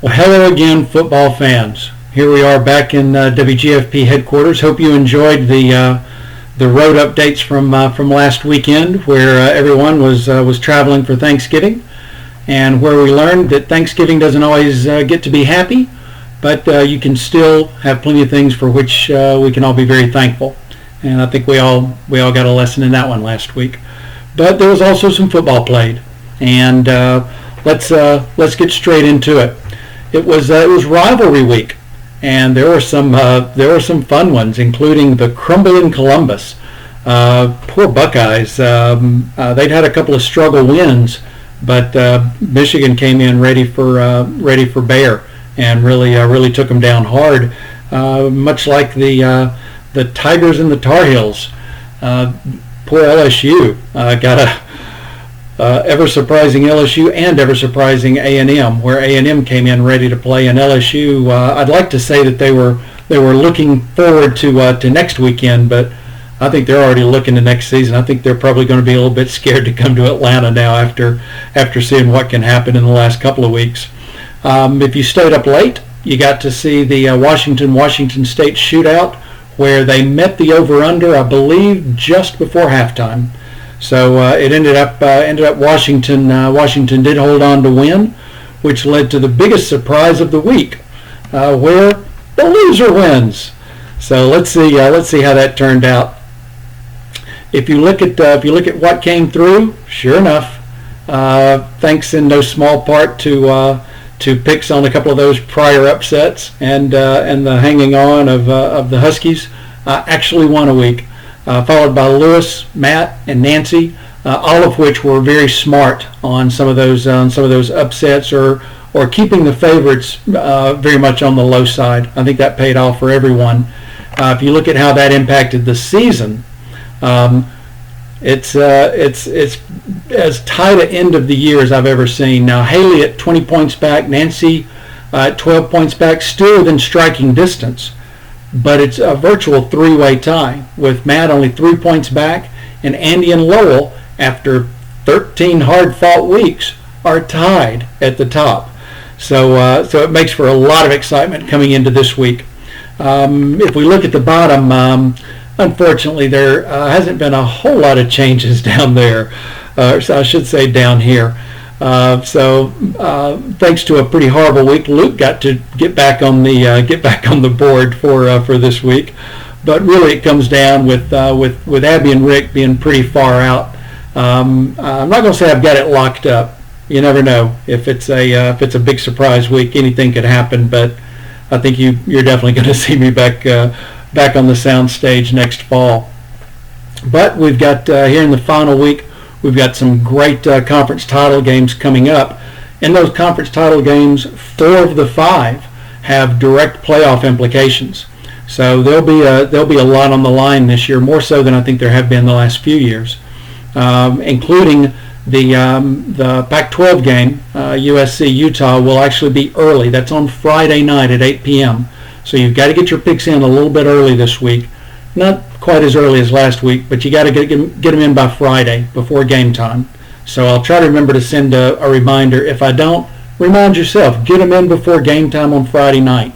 Well, hello again, football fans. Here we are back in WGFP headquarters. Hope you enjoyed the road updates from last weekend, where everyone was traveling for Thanksgiving, and where we learned that Thanksgiving doesn't always get to be happy, but you can still have plenty of things for which we can all be very thankful. And I think we all got a lesson in that one last week. But there was also some football played, and let's get straight into it. It was rivalry week, and there were some fun ones, including the Crumble in Columbus. Poor Buckeyes. They'd had a couple of struggle wins, but Michigan came in ready for bear and really took them down hard, much like the Tigers and the Tar Heels. Poor LSU got a ever surprising LSU and ever surprising A&M, where A&M came in ready to play, and LSU. I'd like to say that they were looking forward to next weekend, but I think they're already looking to next season. I think they're probably going to be a little bit scared to come to Atlanta now after seeing what can happen in the last couple of weeks. If you stayed up late, you got to see the Washington State shootout, where they met the over/under, I believe, just before halftime. So it ended up Washington did hold on to win, which led to the biggest surprise of the week, where the loser wins. So let's see how that turned out. If you look at what came through, sure enough, thanks in no small part to picks on a couple of those prior upsets and the hanging on of the Huskies, actually won a week. Followed by Lewis, Matt, and Nancy, all of which were very smart on some of those upsets or keeping the favorites very much on the low side. I think that paid off for everyone. If you look at how that impacted the season, it's as tight an end of the year as I've ever seen. Now Haley at 20 points back, Nancy at 12 points back, still within striking distance. But it's a virtual three-way tie, with Matt only 3 points back, and Andy and Lowell, after 13 hard-fought weeks, are tied at the top. So it makes for a lot of excitement coming into this week. If we look at the bottom, unfortunately there hasn't been a whole lot of changes down there, so I should say down here. Thanks to a pretty horrible week, Luke got to get back on the board for this week. But really, it comes down with Abby and Rick being pretty far out. I'm not going to say I've got it locked up. You never know. If it's a big surprise week, anything could happen. But I think you're definitely going to see me back on the sound stage next fall. But we've got here in the final week, we've got some great conference title games coming up. In those conference title games, 4 of the 5 have direct playoff implications. So there'll be a lot on the line this year, more so than I think there have been the last few years, including the Pac-12 game. USC-Utah will actually be early. That's on Friday night at 8 p.m. So you've got to get your picks in a little bit early this week. Not quite as early as last week, but you got to get them in by Friday before game time. So I'll try to remember to send a reminder. If I don't, remind yourself. Get them in before game time on Friday night.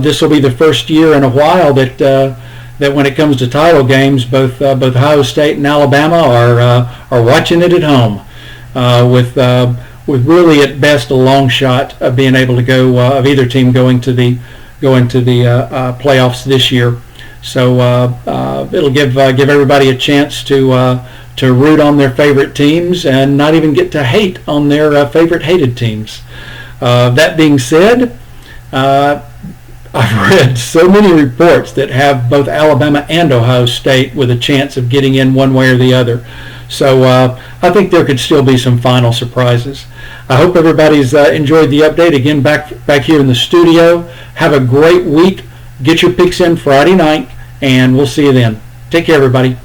This will be the first year in a while that when it comes to title games, both Ohio State and Alabama are watching it at home, with really at best a long shot of being able to go of either team going to the playoffs this year. So it'll give everybody a chance to root on their favorite teams and not even get to hate on their favorite hated teams. That being said, I've read so many reports that have both Alabama and Ohio State with a chance of getting in one way or the other. So I think there could still be some final surprises. I hope everybody's enjoyed the update. Again, back here in the studio. Have a great week. Get your picks in Friday night, and we'll see you then. Take care, everybody.